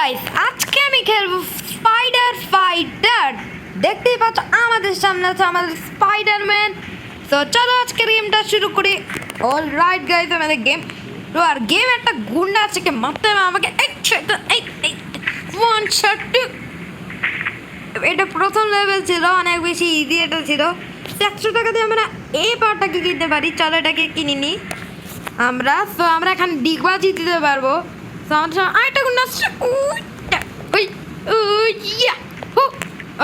Guys, আজকে আমি খেলবো স্পাইডার ফাইটার। দেখতেই পাচ্ছ আমাদের সামনে আছে আমাদের স্পাইডারম্যান। তো চলো আজকের গেমটা শুরু করি। অল রাইট গাইস, আমাদের গেম তো আর গেম একটা গুন্ডা আছে কে মারতে হবে আমাকে। One shot. এটা প্রথম লেভেল ছিল, অনেক বেশি ইজি এটা ছিল। 100 টাকা দিয়ে আমরা এই পাওয়ারটাকে কিনতে পারি। চলো এটাকে কিনে নিই আমরা। তো আমরা এখন ডিগবাজি দিতে পারবো। তো আমাদের সামনে আরেকটা গুন্ডা আসছে।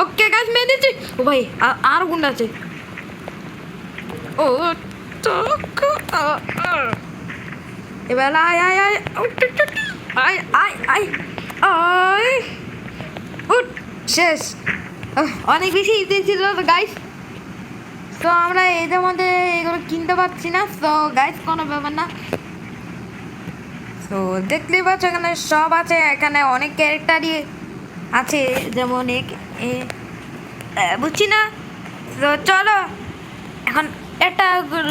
ওকে গাছ মেরে দিচ্ছি। ও ভাই আর গুন্ডা আছে। ও এবার আয় আয় আয় আয় আয় আয় আয় উঠ। শেষ। অনেক বেশি ইজি ছিল গাইস। তো আমরা এদের মধ্যে এগুলো কিনতে পারছি না। তো গাইস কোনো ব্যাপার না। তো দেখতেই পাচ্ছ এখানে সব আছে। এখানে অনেক ক্যারেক্টারই আছে, যেমন বুঝছি না। তো চলো এখন একটা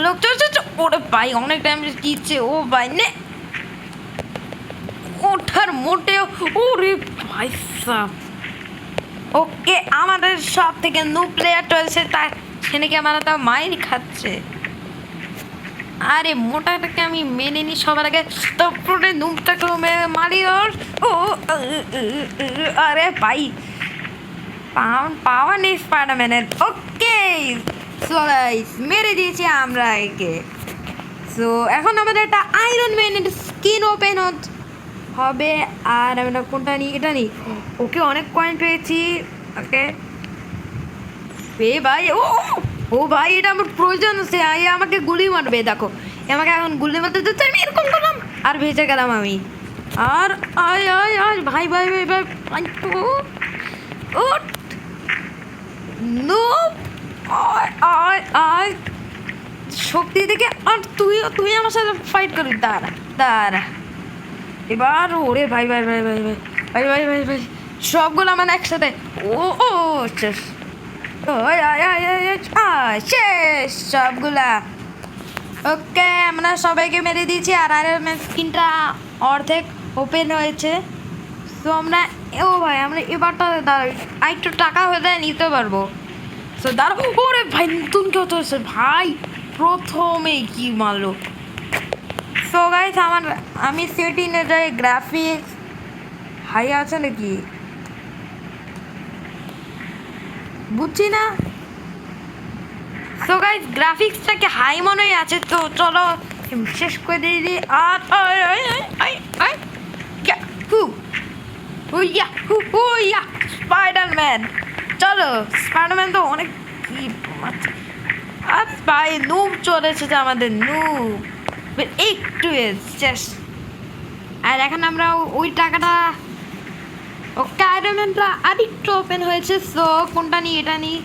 লোক চলছে। ওরে ভাই অনেক টাইম দিচ্ছে। ও ভাই নে ওঠার মোটেও। ওরে ভাই সাব। ওকে আমাদের সব থেকে নো প্লেয়ার চলছে, তার সেখানে কি আমরা তাও মাইর খাচ্ছে। আরে মোটাটাকে আমি মেনে নিই সবার আগে। তারপরে নুমটাকে মারি। ওর ও আরে ভাই পাওয়া নেই স্পাইডারম্যানের। ওকে সো গাইস মেরে দিয়েছি আমরা একে। সো এখন আমাদের একটা আয়রন ম্যানের স্কিন ওপেন হবে। আর আমরা কোনটা নিই? এটা নিই। ওকে অনেক কয়েন পেয়েছি। ওকে এ ভাই ও ভাই এটা আমার প্রয়োজন আছে। আমাকে গুলি মারবে। দেখো আমাকে এখন গুলি মারতে দিচ্ছে। আমি এরকম করলাম আর ভেজে গেলাম আমি। আর আয় আয় আয় ভাই ভাই ভাই ভাই ও নো আয় আয় আয় শক্তি দেখে। আর তুই আমার সাথে ফাইট করবি। দাঁড়া এবার। ওরে ভাই ভাই ভাই ভাই ভাই ভাই ভাই ভাই ভাই সবগুলো আমার একসাথে। ও শেষ। শেষ সবগুলা। ওকে আমরা সবাইকে মেরে দিয়েছি। আর স্ক্রিনটা অর্ধেক ওপেন হয়েছে। তো আমরা ভাই আমরা এবারটা একটু টাকা হলে নিতে পারবো। তো দাঁড়াবো। ওরে ভাই নতুন কেউ তো হয়েছে ভাই, প্রথমে কি মারলো। সো গাইস আমি সেটিংয়ে যাই। গ্রাফিক্স হাই আছে নাকি বুঝছি না। সো গাইস গ্রাফিক্সটাকে হাই মনেই আছে। তো চলো শেষ করে দিই। আর স্পাইডারম্যান। চলো স্পাইডারম্যান তো অনেক কি আর ভাই নুব চলে এসেছে আমাদের নুব একটু শেষ। আর এখন আমরা ওই টাকাটা ওকে আয়রনম্যানটা আরেকটু ওপেন হয়েছে। সো কোনটা নিই? এটা নিই।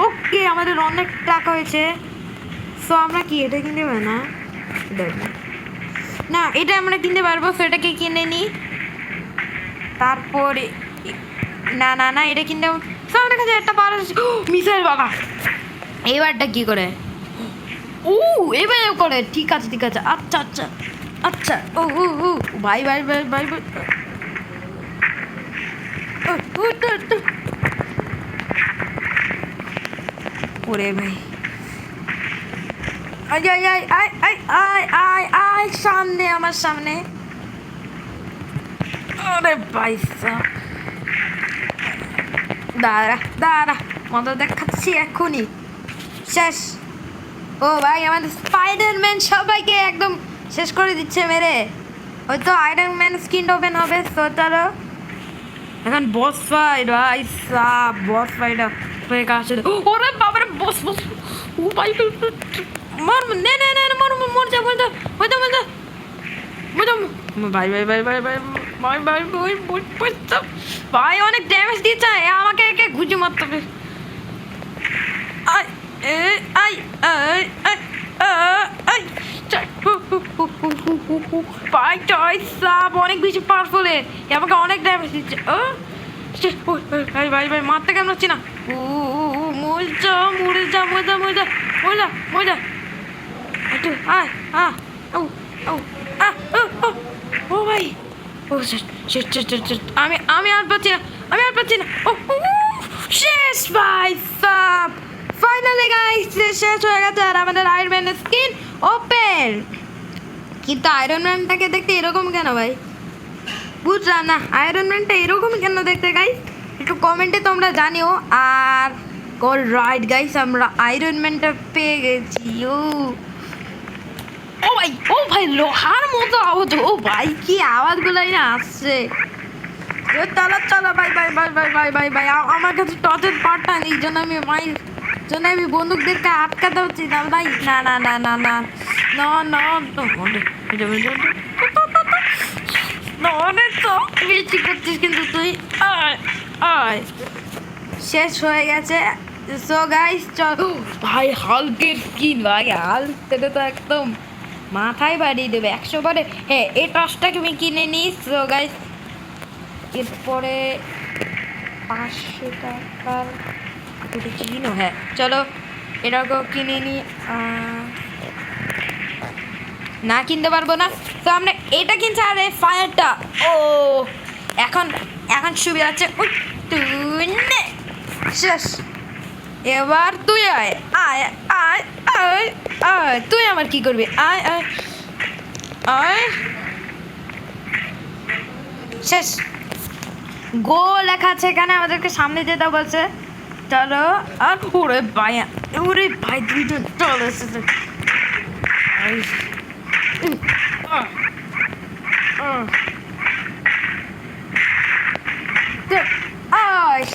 ওকে আমাদের অনেক টাকা হয়েছে। সো আমরা কি এটা কিনতে পারি না? না এটা আমরা কিনতে পারবো। সো এটাকে কিনে নিই। তারপরে না না না এটা কিনতে আমার কাছে একটা বার মিসাইল বাবা। এবারটা কি করে? এবার করে। ঠিক আছে ঠিক আছে। আচ্ছা আচ্ছা আচ্ছা ভাই ভাই ভাই ভাই ভাই ওরে ভাই আয় আয় আয় আয় আয় আয় আয় সামনে আমার সামনে। আরে ভাই সাব দাঁড়া মজা দেখাচ্ছি এখনই। শেষ। ও ভাই আমাদের স্পাইডারম্যান সবাইকে একদম শেষ করে দিচ্ছে মেরে। হয়তো আয়রন ম্যান স্কিন ওপেন হবে। তো চলো এখন বস ফাইট। ভাই সাব বস ফাইট হয়ে গেছে। ওরে বাবারে বস ও ভাই মর নে নে নে মর যা মর যা ভাই ভাই ভাই ভাই ভাই ভাই ভাই ভাই ভাই অনেক ড্যামেজ দিচ্ছে। আমাকে একে ঘুষি মারতে হবে। অনেক বেশি পাওয়ারফুল। আমাকে অনেক ড্যামেজ দিচ্ছে। ভাই ভাই ভাই মারতে কেমন হচ্ছে না। মজা একটু ও ভাই ও শেষ শেষ শেষ শেষ। আমি আর পাচ্ছি না, আমি আর পাচ্ছি না। ও শেষ ভাই সাব, ফাইনালি গাইস শেষ হয়ে গেছে আর আমাদের আয়রন ম্যানের স্কিন ওপেন। কিন্তু আয়রন ম্যানটাকে দেখতে এরকম কেন ভাই, বুঝলাম না আয়রন ম্যানটা এরকম কেন দেখতে গাইস, একটু কমেন্টে তোমরা জানিও। আর অল রাইট গাইস, আমরা আয়রন ম্যানটা পেয়ে গেছি। ও ভাই লোহার মতো আওয়াজ, ও ভাই কি আওয়াজগুলোই না আসছে। চলো চলো ভাই ভাই ভাই ভাই ভাই ভাই ভাই, আমার কাছে টর্চের পাটটা নেই, জন্য আমি বন্দুকদেরকে আটকাতে হচ্ছি না ভাই। না না না না না না না তো বেশি করছিস কিন্তু তুই। শেষ হয়ে গেছে। সো গাইস চলো ভাই, হাল্কের স্কিন ভাই, হাল্ক থেকে তো একদম মাথায় বাড়িয়ে দেবে 100 বারে। হ্যাঁ এই টসটাকে আমি কিনে নিই। সো গাইস এরপরে 500 টাকার কিনো, হ্যাঁ চলো এটাকেও কিনে নিই। না কিনতে পারবো না, তো আমরা এটা কিনছি। আর এই ফায়ারটা, ও এখন এখন সুবিধা আছে। তুই নে শেষ, এবার তুই আয় আয় আয় আয় আয়, তুই আমার কি করবি, আয় আয় আয়। শেষ, গো লেখা আছে এখানে, আমাদেরকে সামনে যেতে বলছে। চলো আর ওরে ভাই, ওরে ভাই দুইজন চলে এসেছে।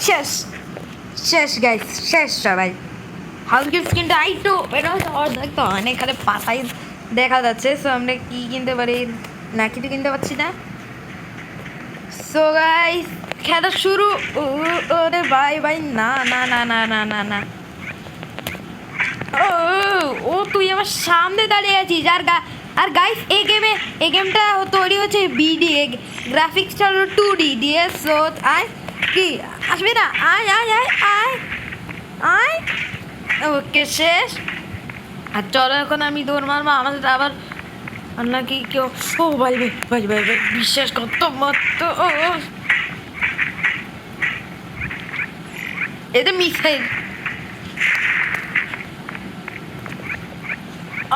শেষ শেষ গাইস, শেষ সবাই। হালকের স্কিনটা আইটো এটা দেখতো অনেকখানে পাতাই দেখা যাচ্ছে। সো আমরা কি কিনতে পারি, না কিছু কিনতে পারছি না। সো গাইস খেলা শুরু। ওরে ভাই ভাই, না না না না না না না, ও তুই আমার সামনে দাঁড়িয়ে আছিস। আর গাইস এই গেমটা তৈরি হচ্ছে বিডি, গ্রাফিক্সটা হলো 2D দিয়ে। সো আয় কি আসবি না, আয় আয় আয় আয় আয়। ওকে শেষ। আর চলো এখন আমি দৌড় মারবো, আমাদের আবার নাকি কেউ। ও ভাই ভাই ভাই ভাই ভাই বিশ্বাস করত মত, এটা মিসাইল।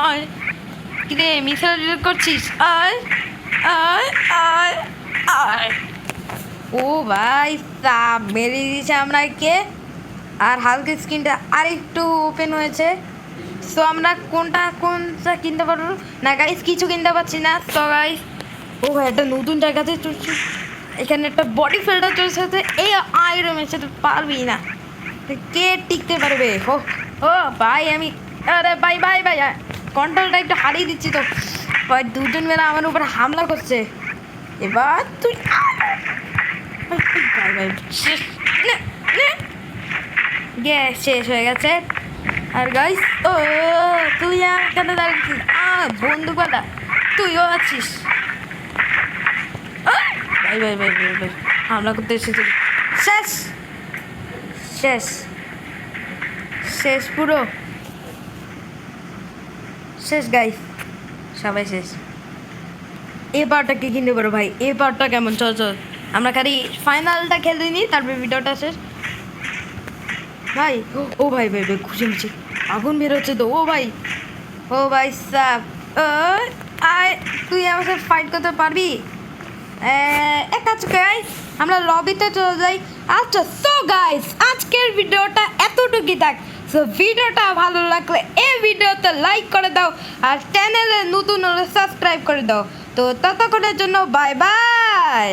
আয় কিরে মিসাইল করছিস, আয় আয় আয় আয়। ও ভাই সাব মেরে দিয়েছে আমরা কে। আর হালকা স্কিনটা আরেকটু ওপেন হয়েছে। সো আমরা কোনটা কিনতে পারবো না গাইস, কিছু কিনতে পারছি না। তো গাইস ও ভাই একটা নতুন জায়গাতে চলছে, এখানে একটা বডি ফিল্টার চলছে। এই আয়রনের সাথে পারবি না, কে টিকতে পারবে। ও ভাই আমি, আরে ভাই ভাই ভাই কন্ট্রোলটা একটু হারিয়ে দিচ্ছি তো ভাই, দুজন মেলা আমার উপর হামলা করছে। এবার তুই ভাই ভাই গ্যাস শেষ হয়ে গেছে। আর গাইস ও তুই কেন দাঁড়িয়েছিস, বন্দুকওয়ালা তুইও আছিস। ভাই ভাই ভাই ভাই ভাই হামলা করতে এসেছিস। শেষ শেষ শেষ, পুরো শেষ গাইস, সবাই শেষ। এই পার্টটা কি কিনতে পারো ভাই, এই পার্টটা কেমন, চল চল আমরা খালি ফাইনালটা খেলে নিই, তারপরে ভিডিওটা শেষ। ভাই ও ভাই ভাই ভাই খুশি মিছি আগুন বেরোচ্ছে তো। ও ভাই সাব, আয় তুই আমার সাথে ফাইট করতে পারবি। এক কাজ গাইস আমরা লবিতে চলে যাই। আচ্ছা সো গাইস আজকের ভিডিওটা এতটুকুই থাক। সো ভিডিওটা ভালো লাগলে এই ভিডিওতে লাইক করে দাও, আর চ্যানেলে নতুন হলে সাবস্ক্রাইব করে দাও। তো ততক্ষণের জন্য বাই বাই।